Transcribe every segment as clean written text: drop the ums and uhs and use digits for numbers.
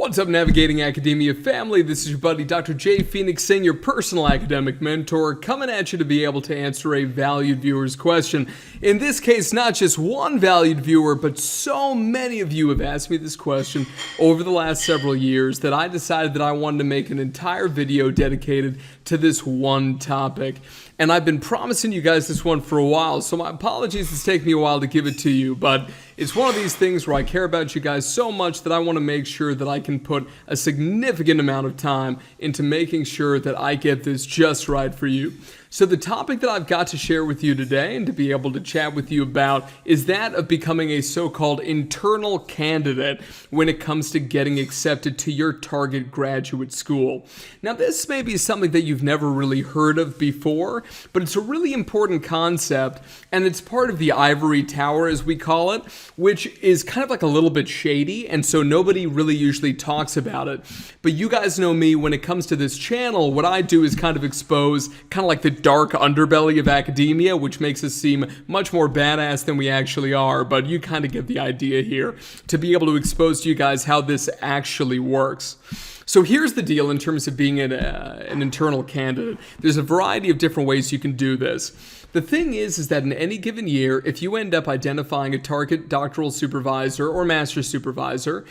What's up, Navigating Academia family? This is your buddy Dr. J. Phoenix Singh, your personal academic mentor, coming at you to be able to answer a valued viewer's question. In this case, not just one valued viewer, but so many of you have asked me this question over the last several years that I decided that I wanted to make an entire video dedicated to this one topic. And I've been promising you guys this one for a while, so my apologies, it's taken me a while to give it to you, but it's one of these things where I care about you guys so much that I want to make sure that I can put a significant amount of time into making sure that I get this just right for you. So the topic that I've got to share with you today and to be able to chat with you about is that of becoming a so-called internal candidate when it comes to getting accepted to your target graduate school. Now, this may be something that you've never really heard of before, but it's a really important concept, and it's part of the ivory tower, as we call it, which is kind of like a little bit shady, and so nobody really usually talks about it. But you guys know me, when it comes to this channel, what I do is kind of expose kind of like the dark underbelly of academia, which makes us seem much more badass than we actually are, but you kind of get the idea here, to be able to expose to you guys how this actually works. So here's the deal in terms of being an internal candidate. There's a variety of different ways you can do this. The thing is that in any given year, if you end up identifying a target doctoral supervisor or master's supervisor,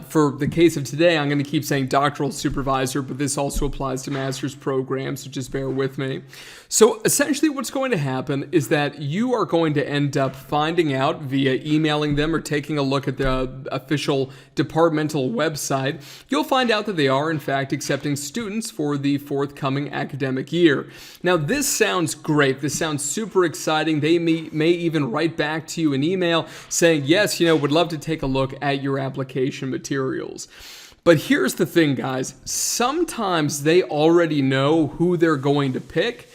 for the case of today, I'm going to keep saying doctoral supervisor, but this also applies to master's programs, so just bear with me. So essentially what's going to happen is that you are going to end up finding out via emailing them or taking a look at the official departmental website. You'll find out that they are in fact accepting students for the forthcoming academic year. Now this sounds great. This sounds super exciting. They may even write back to you an email saying, yes, would love to take a look at your application materials. But here's the thing, guys. Sometimes they already know who they're going to pick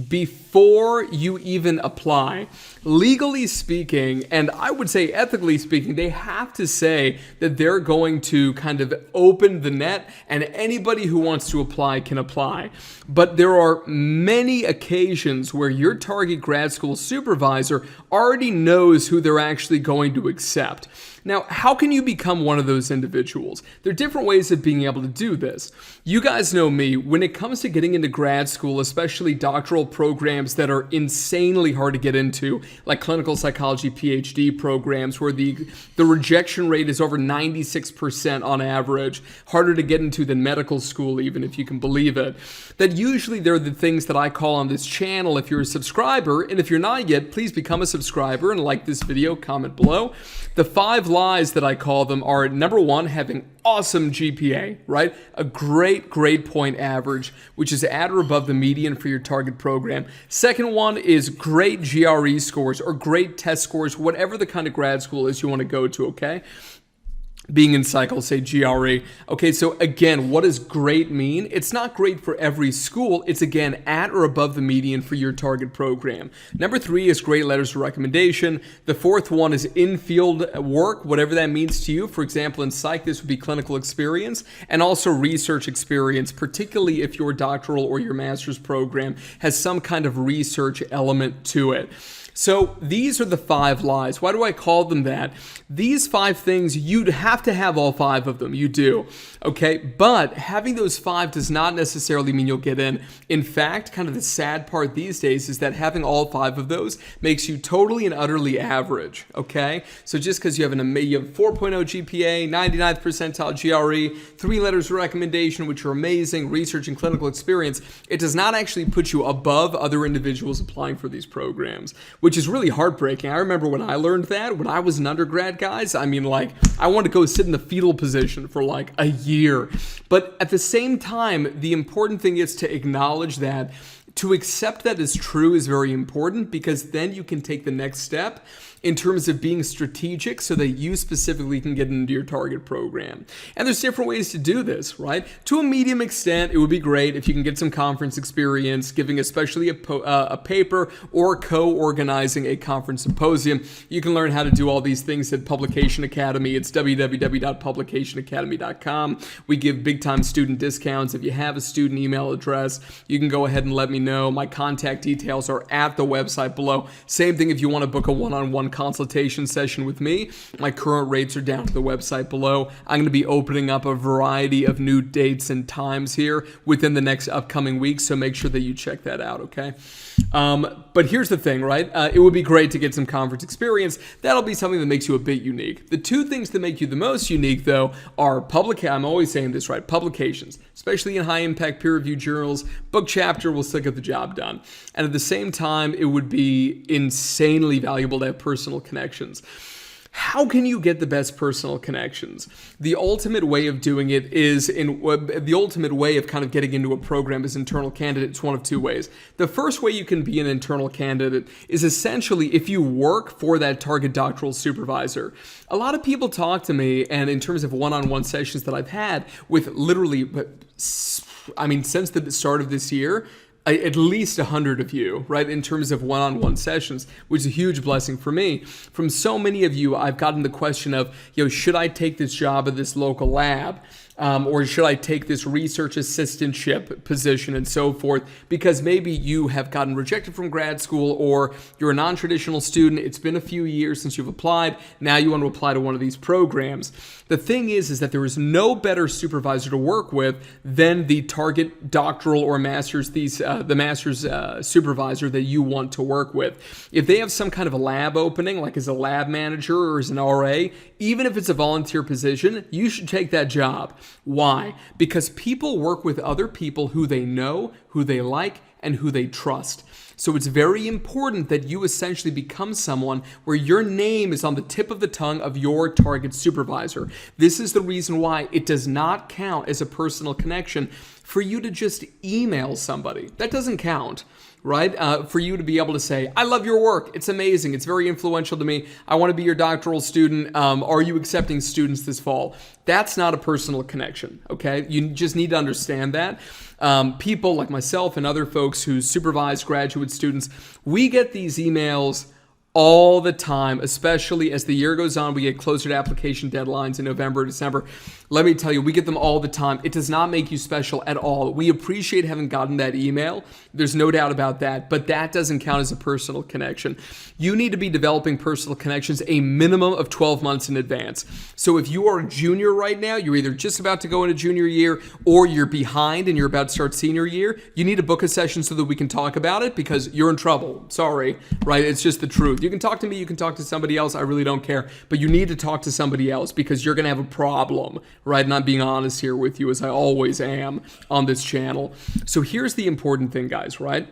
before you even apply. Legally speaking, and I would say ethically speaking, they have to say that they're going to kind of open the net and anybody who wants to apply can apply. But there are many occasions where your target grad school supervisor already knows who they're actually going to accept. Now, how can you become one of those individuals? There are different ways of being able to do this. You guys know me, when it comes to getting into grad school, especially doctoral programs that are insanely hard to get into, like clinical psychology PhD programs where the rejection rate is over 96% on average, harder to get into than medical school even, if you can believe it, that usually they're the things that I call on this channel if you're a subscriber, and if you're not yet, please become a subscriber and like this video, comment below. The 5 lies that I call them are, number one, having awesome GPA, right? A great point average, which is at or above the median for your target program. Second one is great GRE scores or great test scores, whatever the kind of grad school is you want to go to, okay? Being in psych, I'll say GRE. Okay, so again, what does great mean? It's not great for every school. It's again at or above the median for your target program. Number 3 is great letters of recommendation. The 4th one is in-field work, whatever that means to you. For example, in psych, this would be clinical experience and also research experience, particularly if your doctoral or your master's program has some kind of research element to it. So these are the 5 lies. Why do I call them that? These 5 things, you'd have to have all 5 of them. You do. Okay? But having those 5 does not necessarily mean you'll get in. In fact, kind of the sad part these days is that having all 5 of those makes you totally and utterly average. Okay? So just because you have 4.0 GPA, 99th percentile GRE, 3 letters of recommendation, which are amazing, research and clinical experience, it does not actually put you above other individuals applying for these programs, which is really heartbreaking. I remember when I learned that, when I was an undergrad, guys, I mean, like, I wanted to go sit in the fetal position for like a year. But at the same time, the important thing is to acknowledge that. To accept that as true is very important, because then you can take the next step in terms of being strategic so that you specifically can get into your target program. And there's different ways to do this, right? To a medium extent, it would be great if you can get some conference experience, giving especially a paper or co-organizing a conference symposium. You can learn how to do all these things at Publication Academy. It's www.publicationacademy.com. We give big-time student discounts. If you have a student email address, you can go ahead and let me know. My contact details are at the website below. Same thing if you want to book a one-on-one consultation session with me. My current rates are down to the website below. I'm going to be opening up a variety of new dates and times here within the next upcoming weeks, so make sure that you check that out, okay? But here's the thing, right? It would be great to get some conference experience. That'll be something that makes you a bit unique. The two things that make you the most unique, though, are I'm always saying this, right? Publications, especially in high-impact peer-reviewed journals. Book chapter will still get the job done. And at the same time, it would be insanely valuable to have personal connections. How can you get the best personal connections? The ultimate way of doing it is the ultimate way of kind of getting into a program as internal candidate. It's one of two ways. The first way you can be an internal candidate is essentially if you work for that target doctoral supervisor. A lot of people talk to me, and in terms of one-on-one sessions that I've had with literally, since the start of this year, at least 100 of you, right, in terms of one-on-one sessions, which is a huge blessing for me. From so many of you, I've gotten the question of, should I take this job at this local lab? Or should I take this research assistantship position and so forth? Because maybe you have gotten rejected from grad school, or you're a non-traditional student. It's been a few years since you've applied. Now you want to apply to one of these programs. The thing is that there is no better supervisor to work with than the target doctoral or master's the master's supervisor that you want to work with. If they have some kind of a lab opening, like as a lab manager or as an RA, even if it's a volunteer position, you should take that job. Why? Because people work with other people who they know, who they like, and who they trust. So it's very important that you essentially become someone where your name is on the tip of the tongue of your target supervisor. This is the reason why it does not count as a personal connection for you to just email somebody. That doesn't count. Right? For you to be able to say, I love your work. It's amazing. It's very influential to me. I want to be your doctoral student. Are you accepting students this fall? That's not a personal connection, okay? You just need to understand that. People like myself and other folks who supervise graduate students, we get these emails all the time, especially as the year goes on. We get closer to application deadlines in November, December. Let me tell you, we get them all the time. It does not make you special at all. We appreciate having gotten that email. There's no doubt about that, but that doesn't count as a personal connection. You need to be developing personal connections a minimum of 12 months in advance. So if you are a junior right now, you're either just about to go into junior year or you're behind and you're about to start senior year, you need to book a session so that we can talk about it, because you're in trouble. Sorry, right? It's just the truth. You can talk to me, you can talk to somebody else, I really don't care, but you need to talk to somebody else because you're going to have a problem, right? And I'm being honest here with you, as I always am on this channel. So here's the important thing, guys, right?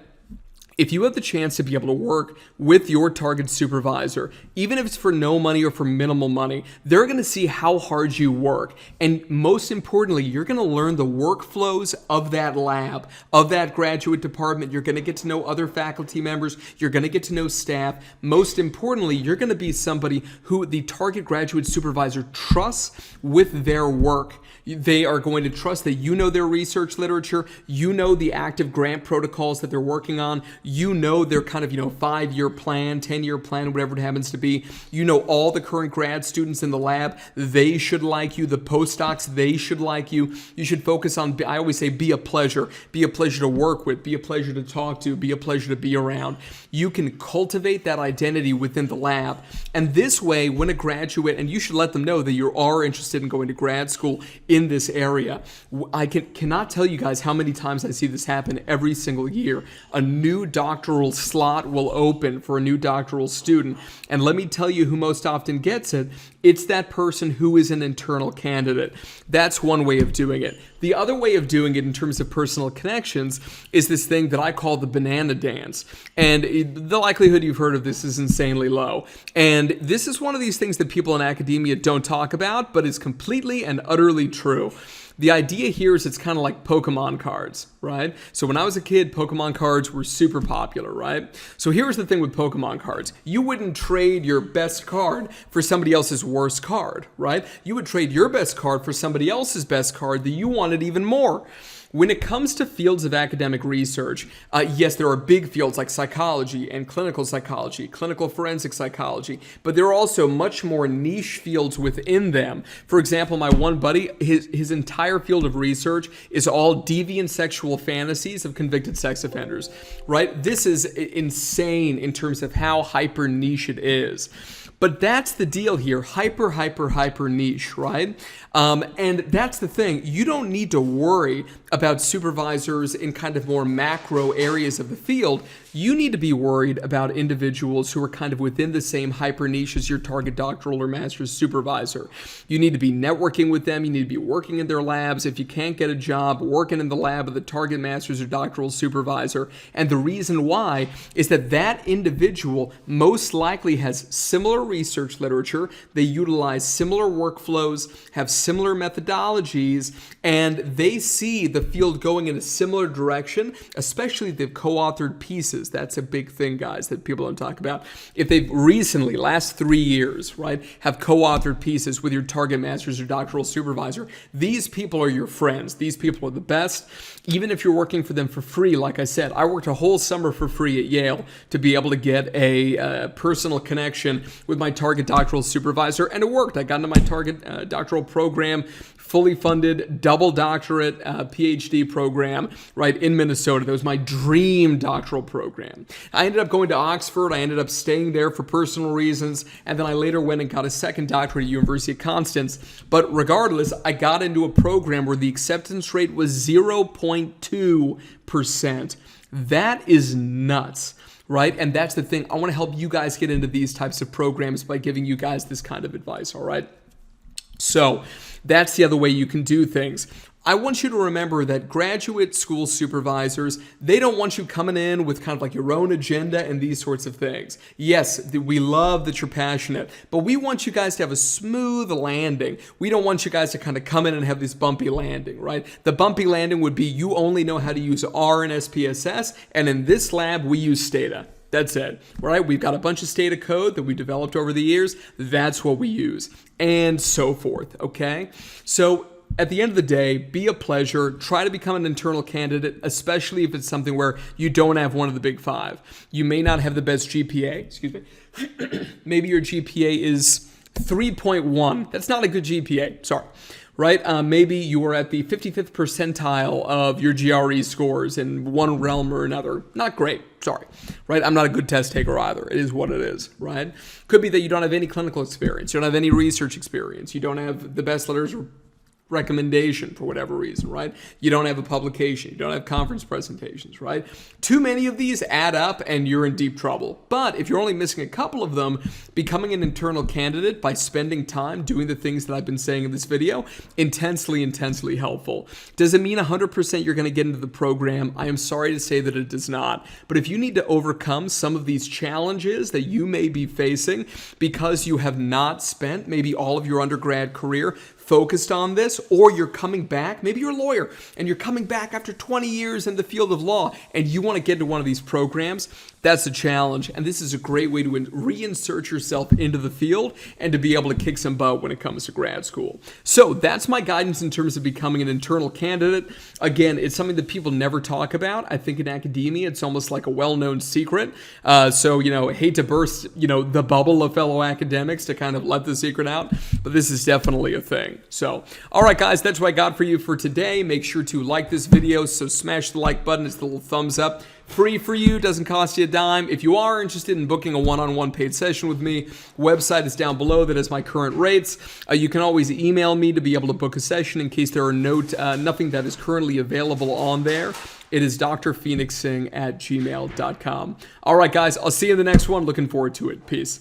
If you have the chance to be able to work with your target supervisor, even if it's for no money or for minimal money, they're going to see how hard you work. And most importantly, you're going to learn the workflows of that lab, of that graduate department. You're going to get to know other faculty members. You're going to get to know staff. Most importantly, you're going to be somebody who the target graduate supervisor trusts with their work. They are going to trust that you know their research literature, you know the active grant protocols that they're working on, you know their kind of, 5-year plan, 10-year plan, whatever it happens to be. You know all the current grad students in the lab. They should like you. The postdocs, they should like you. You should focus on, I always say, be a pleasure. Be a pleasure to work with. Be a pleasure to talk to. Be a pleasure to be around. You can cultivate that identity within the lab. And this way, when a graduate, and you should let them know that you are interested in going to grad school in this area. I cannot tell you guys how many times I see this happen every single year. A new doctoral slot will open for a new doctoral student. And let me tell you who most often gets it. It's that person who is an internal candidate. That's one way of doing it. The other way of doing it in terms of personal connections is this thing that I call the banana dance. And the likelihood you've heard of this is insanely low. And this is one of these things that people in academia don't talk about, but is completely and utterly true. The idea here is it's kind of like Pokemon cards, right? So when I was a kid, Pokemon cards were super popular, right? So here's the thing with Pokemon cards. You wouldn't trade your best card for somebody else's worst card, right? You would trade your best card for somebody else's best card that you wanted even more. When it comes to fields of academic research, yes, there are big fields like psychology and clinical psychology, clinical forensic psychology, but there are also much more niche fields within them. For example, my one buddy, his entire field of research is all deviant sexual fantasies of convicted sex offenders, right? This is insane in terms of how hyper niche it is. But that's the deal here, hyper niche, right? And that's the thing. You don't need to worry about supervisors in kind of more macro areas of the field. You need to be worried about individuals who are kind of within the same hyper niche as your target doctoral or master's supervisor. You need to be networking with them. You need to be working in their labs. If you can't get a job, working in the lab of the target master's or doctoral supervisor. And the reason why is that that individual most likely has similar research literature. They utilize similar workflows, have similar methodologies, and they see the field going in a similar direction, especially the co-authored pieces. That's a big thing, guys, that people don't talk about. If they've recently, last 3 years, right, have co-authored pieces with your target master's or doctoral supervisor, these people are your friends. These people are the best. Even if you're working for them for free, like I said, I worked a whole summer for free at Yale to be able to get a personal connection with my target doctoral supervisor, and it worked. I got into my target doctoral program, fully funded, double doctorate PhD program, right, in Minnesota. That was my dream doctoral program. I ended up going to Oxford. I ended up staying there for personal reasons, and then I later went and got a second doctorate at University of Constance. But regardless, I got into a program where the acceptance rate was 0.2%. That is nuts. Right? And that's the thing. I want to help you guys get into these types of programs by giving you guys this kind of advice, all right? So that's the other way you can do things. I want you to remember that graduate school supervisors, they don't want you coming in with kind of like your own agenda and these sorts of things. Yes, we love that you're passionate, but we want you guys to have a smooth landing. We don't want you guys to kind of come in and have this bumpy landing, right? The bumpy landing would be you only know how to use R and SPSS, and in this lab, we use Stata. That's it, right? We've got a bunch of Stata code that we developed over the years. That's what we use, and so forth, okay? So at the end of the day, be a pleasure. Try to become an internal candidate, especially if it's something where you don't have one of the big five. You may not have the best GPA. Excuse me. Maybe your GPA is 3.1. That's not a good GPA. Sorry. Right? Maybe you are at the 55th percentile of your GRE scores in one realm or another. Not great. Sorry. Right? I'm not a good test taker either. It is what it is. Right? Could be that you don't have any clinical experience. You don't have any research experience. You don't have the best letters or recommendation for whatever reason, right? You don't have a publication. You don't have conference presentations, right? Too many of these add up and you're in deep trouble. But if you're only missing a couple of them, becoming an internal candidate by spending time doing the things that I've been saying in this video, intensely helpful. Does it mean 100% you're going to get into the program? I am sorry to say that it does not. But if you need to overcome some of these challenges that you may be facing because you have not spent maybe all of your undergrad career focused on this, or you're coming back, maybe you're a lawyer and you're coming back after 20 years in the field of law and you want to get into one of these programs, that's a challenge. And this is a great way to reinsert yourself into the field and to be able to kick some butt when it comes to grad school. So that's my guidance in terms of becoming an internal candidate. Again, it's something that people never talk about. I think in academia, it's almost like a well-known secret. So, hate to burst, the bubble of fellow academics to kind of let the secret out, but this is definitely a thing. So, all right, guys, that's what I got for you for today. Make sure to like this video. So smash the like button. It's the little thumbs up. Free for you, doesn't cost you a dime. If you are interested in booking a one-on-one paid session with me, website is down below. That is my current rates. You can always email me to be able to book a session in case there are nothing that is currently available on there. It is drphoenixsing@gmail.com. All right, guys, I'll see you in the next one. Looking forward to it. Peace.